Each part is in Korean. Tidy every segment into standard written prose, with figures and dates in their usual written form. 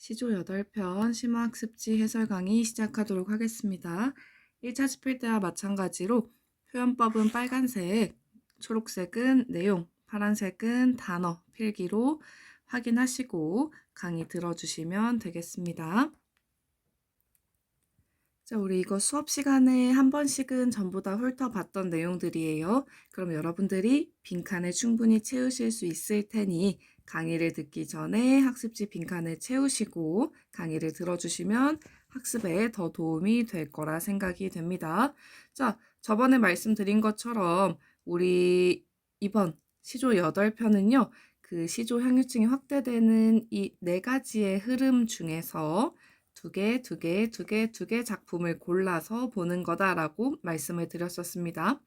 시조 8편 심화학습지 해설 강의 시작하도록 하겠습니다. 1차 집필 때와 마찬가지로 표현법은 빨간색, 초록색은 내용, 파란색은 단어, 필기로 확인하시고 강의 들어주시면 되겠습니다. 자, 우리 이거 수업 시간에 한 번씩은 전부 다 훑어봤던 내용들이에요. 그럼 여러분들이 빈칸을 충분히 채우실 수 있을 테니 강의를 듣기 전에 학습지 빈칸을 채우시고 강의를 들어주시면 학습에 더 도움이 될 거라 생각이 됩니다. 자, 저번에 말씀드린 것처럼 우리 이번 시조 8편은요. 그 시조 향유층이 확대되는 이 4가지의 흐름 중에서 두 개 작품을 골라서 보는 거다라고 말씀을 드렸었습니다.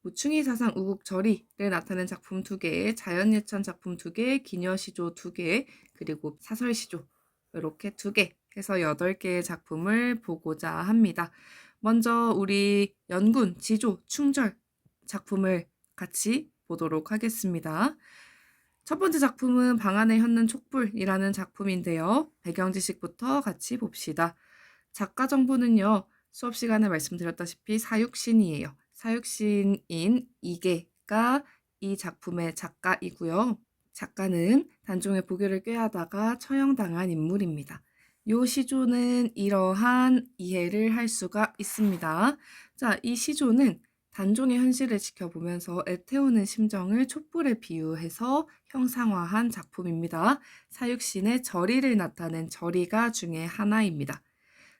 무충이 사상 우국절이를 나타낸 작품 2개, 자연예찬 작품 2개, 기녀시조 2개, 그리고 사설시조 이렇게 2개 해서 8개의 작품을 보고자 합니다. 먼저 우리 연군, 지조, 충절 작품을 같이 보도록 하겠습니다. 첫 번째 작품은 방안에 혔는 촛불이라는 작품인데요. 배경 지식부터 같이 봅시다. 작가 정보는요. 수업 시간에 말씀드렸다시피 사육신이에요. 사육신인 이계가 이 작품의 작가이고요. 작가는 단종의 보교를 꾀하다가 처형당한 인물입니다. 이 시조는 이러한 이해를 할 수가 있습니다. 자, 이 시조는 단종의 현실을 지켜보면서 애태우는 심정을 촛불에 비유해서 형상화한 작품입니다. 사육신의 절이를 나타낸 절이가 중에 하나입니다.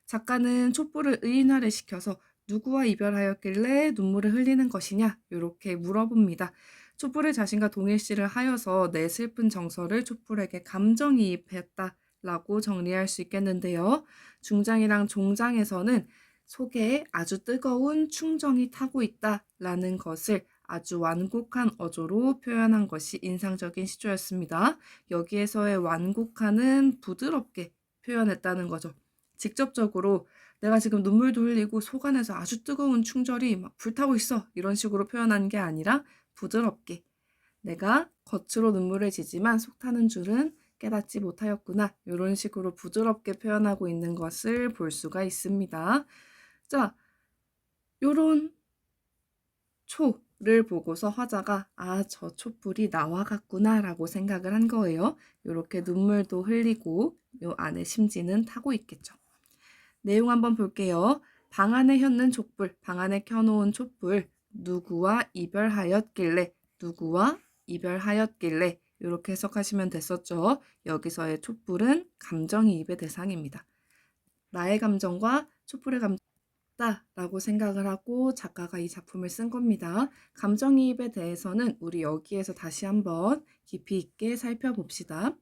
작가는 촛불을 의인화를 시켜서 누구와 이별하였길래 눈물을 흘리는 것이냐 이렇게 물어봅니다. 촛불을 자신과 동일시를 하여서 내 슬픈 정서를 촛불에게 감정이입했다라고 정리할 수 있겠는데요. 중장이랑 종장에서는 속에 아주 뜨거운 충정이 타고 있다라는 것을 아주 완곡한 어조로 표현한 것이 인상적인 시조였습니다. 여기에서의 완곡한은 부드럽게 표현했다는 거죠. 직접적으로 내가 지금 눈물도 흘리고 속 안에서 아주 뜨거운 충절이 막 불타고 있어 이런 식으로 표현한 게 아니라 부드럽게 내가 겉으로 눈물을 지지만 속 타는 줄은 깨닫지 못하였구나 이런 식으로 부드럽게 표현하고 있는 것을 볼 수가 있습니다. 자, 요런 초를 보고서 화자가 저 촛불이 나와 같구나 라고 생각을 한 거예요. 이렇게 눈물도 흘리고 요 안에 심지는 타고 있겠죠. 내용 한번 볼게요. 방 안에 혔는 촛불, 방 안에 켜놓은 촛불, 누구와 이별하였길래, 누구와 이별하였길래 이렇게 해석하시면 됐었죠. 여기서의 촛불은 감정이입의 대상입니다. 나의 감정과 촛불의 감정 라고 생각을 하고 작가가 이 작품을 쓴 겁니다. 감정이입에 대해서는 우리 여기에서 다시 한번 깊이 있게 살펴봅시다.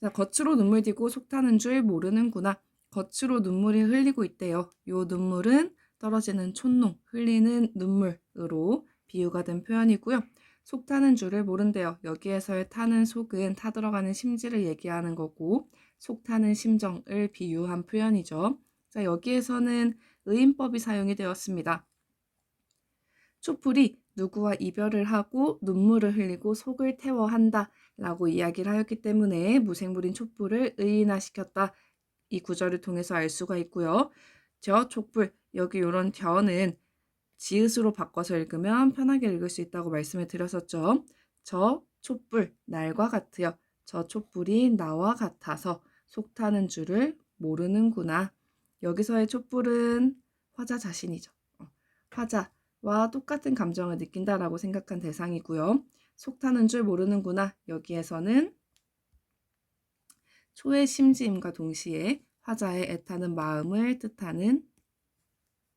자, 겉으로 눈물 띠고 속 타는 줄 모르는구나. 겉으로 눈물이 흘리고 있대요. 이 눈물은 떨어지는 촛농, 흘리는 눈물으로 비유가 된 표현이고요. 속 타는 줄을 모른대요. 여기에서의 타는 속은 타들어가는 심지를 얘기하는 거고 속 타는 심정을 비유한 표현이죠. 자, 여기에서는 의인법이 사용이 되었습니다. 촛불이 누구와 이별을 하고 눈물을 흘리고 속을 태워한다 라고 이야기를 하였기 때문에 무생물인 촛불을 의인화시켰다. 이 구절을 통해서 알 수가 있고요. 저 촛불, 여기 이런 저는 지읒으로 바꿔서 읽으면 편하게 읽을 수 있다고 말씀을 드렸었죠. 저 촛불, 날과 같으여. 저 촛불이 나와 같아서 속 타는 줄을 모르는구나. 여기서의 촛불은 화자 자신이죠. 화자와 똑같은 감정을 느낀다라고 생각한 대상이고요. 속 타는 줄 모르는구나. 여기에서는 초의 심지임과 동시에 화자의 애타는 마음을 뜻하는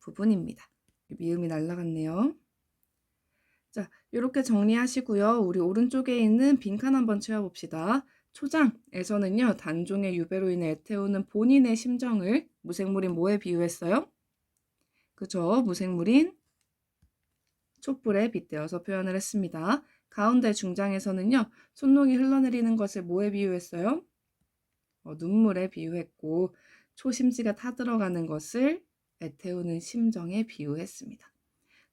부분입니다. 미음이 날라갔네요. 자, 이렇게 정리하시고요. 우리 오른쪽에 있는 빈칸 한번 채워봅시다. 초장에서는요. 단종의 유배로 인해 애태우는 본인의 심정을 무생물인 뭐에 비유했어요? 그죠? 무생물인 촛불에 빗대어서 표현을 했습니다. 가운데 중장에서는요. 손록이 흘러내리는 것을 뭐에 비유했어요? 눈물에 비유했고 초심지가 타들어가는 것을 애태우는 심정에 비유했습니다.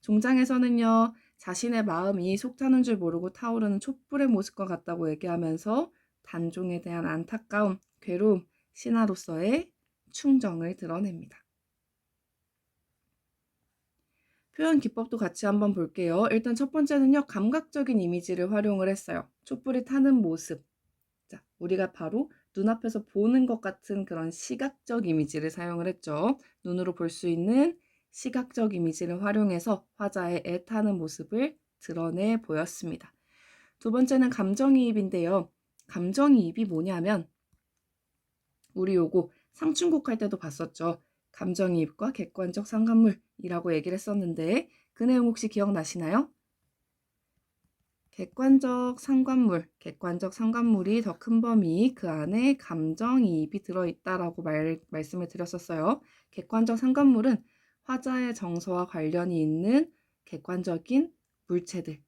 종장에서는요. 자신의 마음이 속타는 줄 모르고 타오르는 촛불의 모습과 같다고 얘기하면서 단종에 대한 안타까움, 괴로움, 신하로서의 충정을 드러냅니다. 표현 기법도 같이 한번 볼게요. 일단 첫 번째는요, 감각적인 이미지를 활용을 했어요. 촛불이 타는 모습. 자, 우리가 바로 눈앞에서 보는 것 같은 그런 시각적 이미지를 사용을 했죠. 눈으로 볼 수 있는 시각적 이미지를 활용해서 화자의 애타는 모습을 드러내 보였습니다. 두 번째는 감정이입인데요. 감정이입이 뭐냐면 우리 요거 상충곡 할 때도 봤었죠. 감정이입과 객관적 상관물이라고 얘기를 했었는데 그 내용 혹시 기억나시나요? 객관적 상관물이 더 큰 범위, 그 안에 감정이입이 들어있다라고 말씀을 드렸었어요. 객관적 상관물은 화자의 정서와 관련이 있는 객관적인 물체들.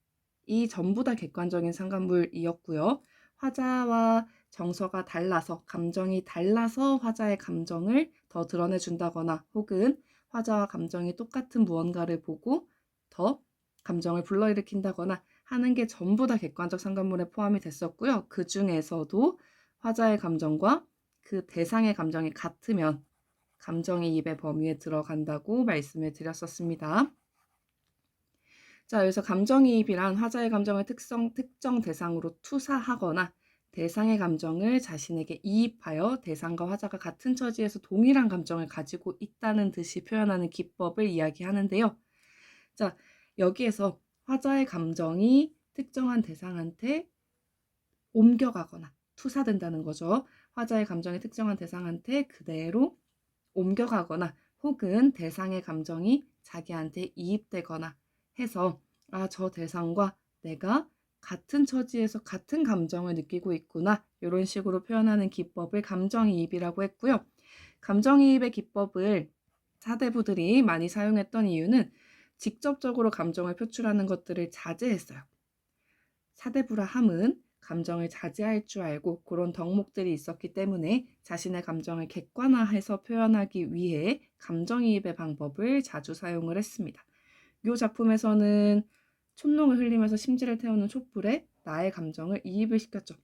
이 전부 다 객관적인 상관물이었고요. 화자와 정서가 달라서, 감정이 달라서 화자의 감정을 더 드러내준다거나 혹은 화자와 감정이 똑같은 무언가를 보고 더 감정을 불러일으킨다거나 하는 게 전부 다 객관적 상관물에 포함이 됐었고요. 그 중에서도 화자의 감정과 그 대상의 감정이 같으면 감정이입의 범위에 들어간다고 말씀을 드렸었습니다. 자, 여기서 감정이입이란 화자의 감정을 특정 대상으로 투사하거나 대상의 감정을 자신에게 이입하여 대상과 화자가 같은 처지에서 동일한 감정을 가지고 있다는 듯이 표현하는 기법을 이야기하는데요. 자, 여기에서 화자의 감정이 특정한 대상한테 옮겨가거나 투사된다는 거죠. 화자의 감정이 특정한 대상한테 그대로 옮겨가거나 혹은 대상의 감정이 자기한테 이입되거나 해서 저 대상과 내가 같은 처지에서 같은 감정을 느끼고 있구나 이런 식으로 표현하는 기법을 감정이입이라고 했고요. 감정이입의 기법을 사대부들이 많이 사용했던 이유는 직접적으로 감정을 표출하는 것들을 자제했어요. 사대부라 함은 감정을 자제할 줄 알고 그런 덕목들이 있었기 때문에 자신의 감정을 객관화해서 표현하기 위해 감정이입의 방법을 자주 사용을 했습니다. 이 작품에서는 촛농을 흘리면서 심지를 태우는 촛불에 나의 감정을 이입을 시켰죠.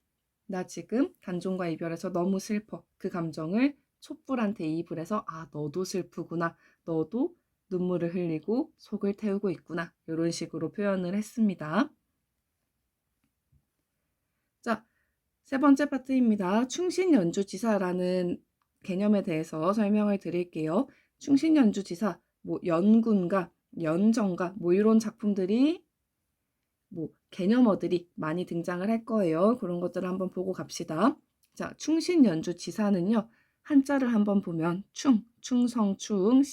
나 지금 단종과 이별해서 너무 슬퍼. 그 감정을 촛불한테 이입을 해서 너도 슬프구나. 너도 눈물을 흘리고 속을 태우고 있구나. 이런 식으로 표현을 했습니다. 자, 세 번째 파트입니다. 충신연주지사라는 개념에 대해서 설명을 드릴게요. 충신연주지사, 연군가, 연정가, 이런 작품들이 개념어들이 많이 등장을 할 거예요. 그런 것들을 한번 보고 갑시다. 자, 충신연주지사는요. 한자를 한번 보면 충성충,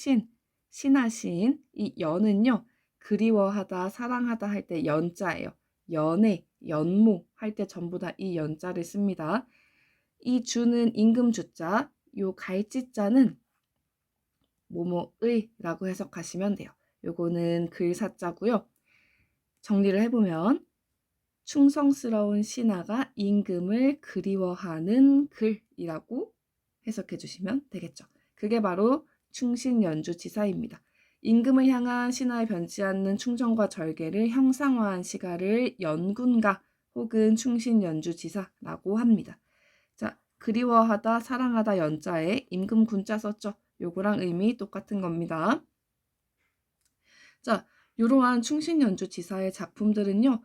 신하신, 이 연은요. 그리워하다, 사랑하다 할 때 연자예요. 연애, 연모 할 때 전부 다 이 연자를 씁니다. 이 주는 임금주자, 요 갈지자는 뭐뭐의라고 해석하시면 돼요. 요거는 글사자고요. 정리를 해보면 충성스러운 신하가 임금을 그리워하는 글이라고 해석해 주시면 되겠죠. 그게 바로 충신연주지사입니다. 임금을 향한 신하의 변치 않는 충정과 절개를 형상화한 시가를 연군가 혹은 충신연주지사라고 합니다. 자, 그리워하다, 사랑하다 연자에 임금 군자 썼죠. 요거랑 의미 똑같은 겁니다. 자, 이러한 충신연주지사의 작품들은요.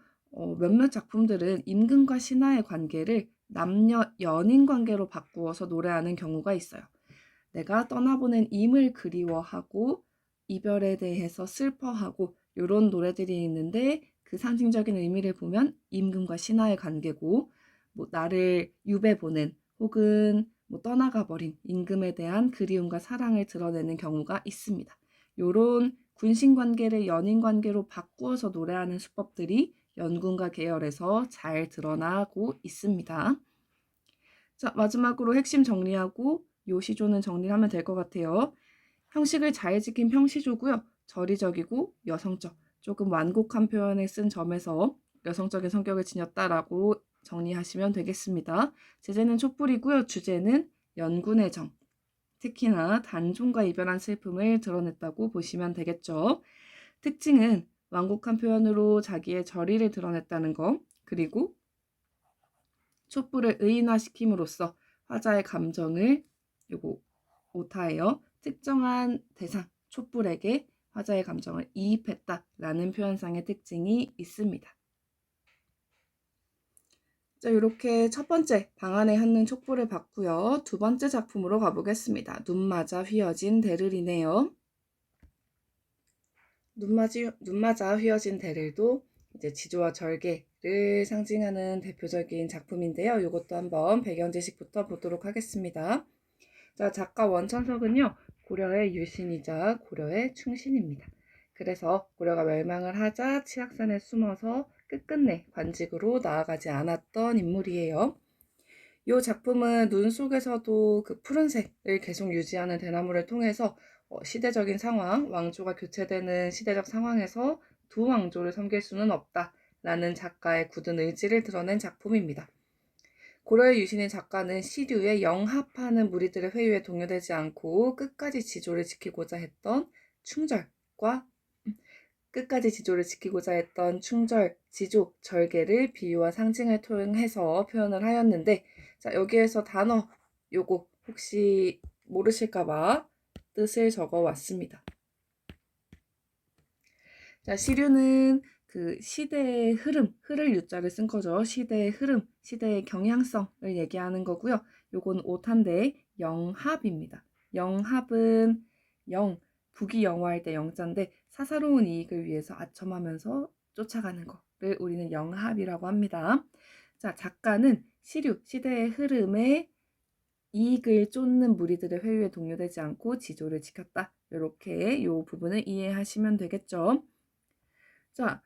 몇몇 작품들은 임금과 신하의 관계를 남녀 연인 관계로 바꾸어서 노래하는 경우가 있어요. 내가 떠나보낸 임을 그리워하고 이별에 대해서 슬퍼하고 이런 노래들이 있는데 그 상징적인 의미를 보면 임금과 신하의 관계고 나를 유배 보낸 혹은 떠나가 버린 임금에 대한 그리움과 사랑을 드러내는 경우가 있습니다. 이런 군신관계를 연인관계로 바꾸어서 노래하는 수법들이 연군가 계열에서 잘 드러나고 있습니다. 자, 마지막으로 핵심 정리하고 요시조는 정리를 하면 될 것 같아요. 형식을 잘 지킨 평시조고요. 저리적이고 여성적, 조금 완곡한 표현을 쓴 점에서 여성적인 성격을 지녔다라고 정리하시면 되겠습니다. 제재는 촛불이고요. 주제는 연군의 정, 특히나 단종과 이별한 슬픔을 드러냈다고 보시면 되겠죠. 특징은 완곡한 표현으로 자기의 절의를 드러냈다는 거, 그리고 촛불을 의인화시킴으로써 화자의 감정을 요거 오타예요. 특정한 대상, 촛불에게 화자의 감정을 이입했다라는 표현상의 특징이 있습니다. 자, 이렇게 첫 번째 방 안에 한눈 촛불을 봤고요. 두 번째 작품으로 가보겠습니다. 눈 맞아 휘어진 대를이네요. 눈 맞아 휘어진 대를도 이제 지조와 절개를 상징하는 대표적인 작품인데요. 이것도 한번 배경 지식부터 보도록 하겠습니다. 자, 작가 원천석은요, 고려의 유신이자 고려의 충신입니다. 그래서 고려가 멸망을 하자 치악산에 숨어서 끝끝내 관직으로 나아가지 않았던 인물이에요. 이 작품은 눈 속에서도 그 푸른색을 계속 유지하는 대나무를 통해서 시대적인 상황, 왕조가 교체되는 시대적 상황에서 두 왕조를 섬길 수는 없다라는 작가의 굳은 의지를 드러낸 작품입니다. 고려의 유신인 작가는 시류에 영합하는 무리들의 회유에 동요되지 않고 끝까지 지조를 지키고자 했던 충절, 지조, 절개를 비유와 상징을 통해서 표현을 하였는데, 자, 여기에서 단어 요거 혹시 모르실까봐 뜻을 적어 왔습니다. 자, 시류는 그 시대의 흐를 유자를 쓴 거죠. 시대의 흐름, 시대의 경향성을 얘기하는 거고요. 요건 오탄데 영합입니다. 영합은 부귀영화할 때 영자인데 사사로운 이익을 위해서 아첨하면서 쫓아가는 거를 우리는 영합이라고 합니다. 자, 작가는 시류, 시대의 흐름에 이익을 쫓는 무리들의 회유에 동요되지 않고 지조를 지켰다. 이렇게 이 부분을 이해하시면 되겠죠. 자,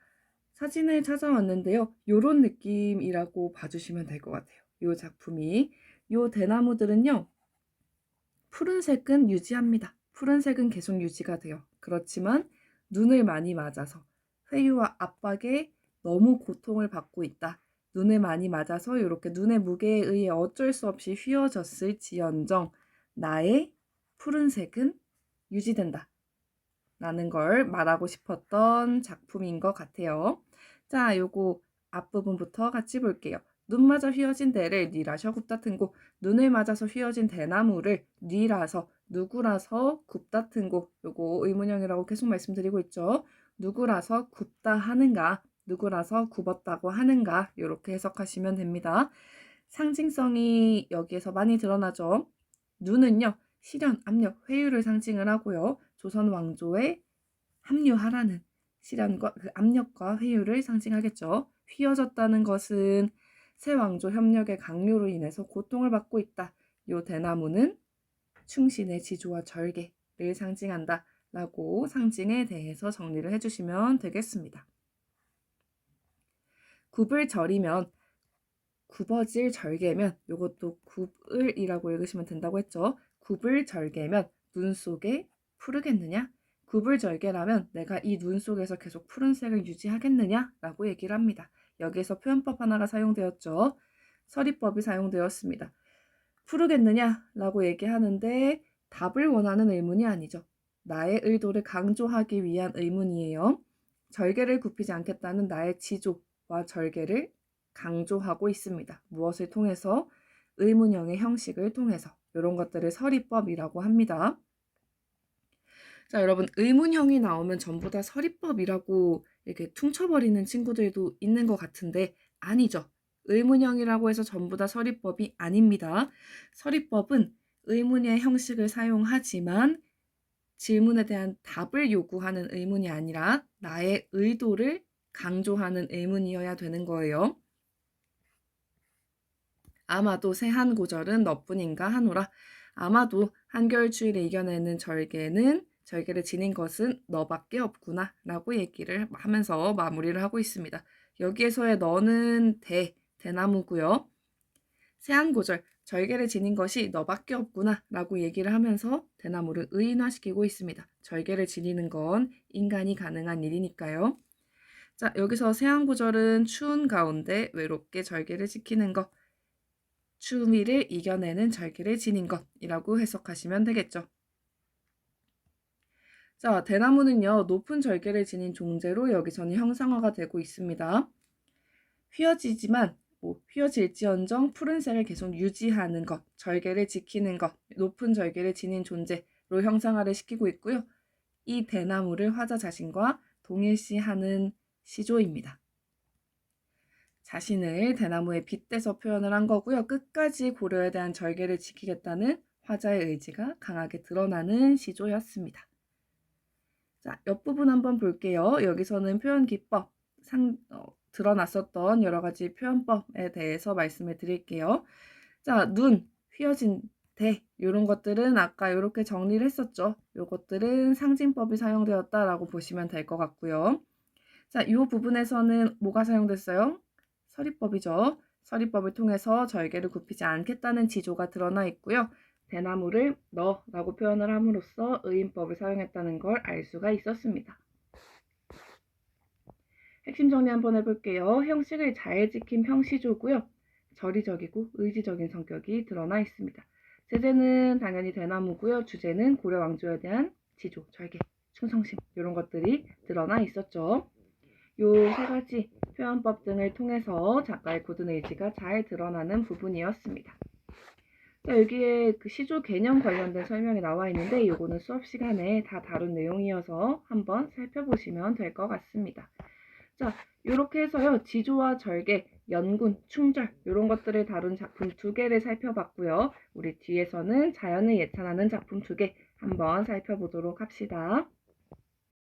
사진을 찾아왔는데요. 요런 느낌이라고 봐주시면 될 것 같아요. 요 작품이. 요 대나무들은요. 푸른색은 유지합니다. 푸른색은 계속 유지가 돼요. 그렇지만 눈을 많이 맞아서 회유와 압박에 너무 고통을 받고 있다. 눈을 많이 맞아서 이렇게 눈의 무게에 의해 어쩔 수 없이 휘어졌을지언정 나의 푸른색은 유지된다. 라는 걸 말하고 싶었던 작품인 것 같아요. 자, 요거 앞부분부터 같이 볼게요. 눈 맞아 휘어진 대를 니라셔 굽다튼고, 눈을 맞아서 휘어진 대나무를 니라서 누구라서 굽다튼고, 요거 의문형이라고 계속 말씀드리고 있죠. 누구라서 굽다 하는가, 누구라서 굽었다고 하는가, 이렇게 해석하시면 됩니다. 상징성이 여기에서 많이 드러나죠. 눈은요, 시련, 압력, 회유를 상징을 하고요. 조선 왕조에 합류하라는 시련과 그 압력과 회유를 상징하겠죠. 휘어졌다는 것은 새 왕조 협력의 강요로 인해서 고통을 받고 있다. 요 대나무는 충신의 지조와 절개를 상징한다. 라고 상징에 대해서 정리를 해주시면 되겠습니다. 굽을 절이면 굽어질 절개면 요것도 굽을이라고 읽으시면 된다고 했죠. 굽을 절개면 눈 속에 푸르겠느냐? 굽을 절개라면 내가 이 눈 속에서 계속 푸른색을 유지하겠느냐? 라고 얘기를 합니다. 여기에서 표현법 하나가 사용되었죠. 서리법이 사용되었습니다. 푸르겠느냐? 라고 얘기하는데 답을 원하는 의문이 아니죠. 나의 의도를 강조하기 위한 의문이에요. 절개를 굽히지 않겠다는 나의 지조와 절개를 강조하고 있습니다. 무엇을 통해서? 의문형의 형식을 통해서. 이런 것들을 서리법이라고 합니다. 자, 여러분, 의문형이 나오면 전부 다 서리법이라고 이렇게 퉁쳐버리는 친구들도 있는 것 같은데 아니죠. 의문형이라고 해서 전부 다 서리법이 아닙니다. 서리법은 의문의 형식을 사용하지만 질문에 대한 답을 요구하는 의문이 아니라 나의 의도를 강조하는 의문이어야 되는 거예요. 아마도 새한 고절은 너뿐인가 하노라. 아마도 한결추위를 이겨내는 절개를 지닌 것은 너밖에 없구나 라고 얘기를 하면서 마무리를 하고 있습니다. 여기에서의 너는 대나무고요. 새한 고절, 절개를 지닌 것이 너밖에 없구나 라고 얘기를 하면서 대나무를 의인화시키고 있습니다. 절개를 지니는 건 인간이 가능한 일이니까요. 자, 여기서 새한 고절은 추운 가운데 외롭게 절개를 지키는 것, 추위를 이겨내는 절개를 지닌 것이라고 해석하시면 되겠죠. 자, 대나무는요, 높은 절개를 지닌 종재로 여기서는 형상화가 되고 있습니다. 휘어지지만 뭐 휘어질지언정 푸른색을 계속 유지하는 것, 절개를 지키는 것, 높은 절개를 지닌 존재로 형상화를 시키고 있고요. 이 대나무를 화자 자신과 동일시하는 시조입니다. 자신을 대나무에 빗대서 표현을 한 거고요. 끝까지 고려에 대한 절개를 지키겠다는 화자의 의지가 강하게 드러나는 시조였습니다. 자, 옆부분 한번 볼게요. 여기서는 표현 기법, 드러났었던 여러 가지 표현법에 대해서 말씀을 드릴게요. 자, 눈, 휘어진 대, 이런 것들은 아까 이렇게 정리를 했었죠. 이것들은 상징법이 사용되었다라고 보시면 될 것 같고요. 자, 이 부분에서는 뭐가 사용됐어요? 서리법이죠. 서리법을 통해서 절개를 굽히지 않겠다는 지조가 드러나 있고요. 대나무를 너라고 표현을 함으로써 의인법을 사용했다는 걸 알 수가 있었습니다. 핵심 정리 한번 해볼게요. 형식을 잘 지킨 형시조고요. 절이적이고 의지적인 성격이 드러나 있습니다. 제재는 당연히 대나무고요. 주제는 고려 왕조에 대한 지조, 절개, 충성심 이런 것들이 드러나 있었죠. 요 세 가지 표현법 등을 통해서 작가의 굳은 의지가 잘 드러나는 부분이었습니다. 자, 여기에 그 시조 개념 관련된 설명이 나와 있는데 요거는 수업 시간에 다 다룬 내용이어서 한번 살펴보시면 될 것 같습니다. 자, 이렇게 해서요. 지조와 절개, 연군, 충절 이런 것들을 다룬 작품 2개를 살펴봤고요. 우리 뒤에서는 자연을 예찬하는 작품 2개 한번 살펴보도록 합시다.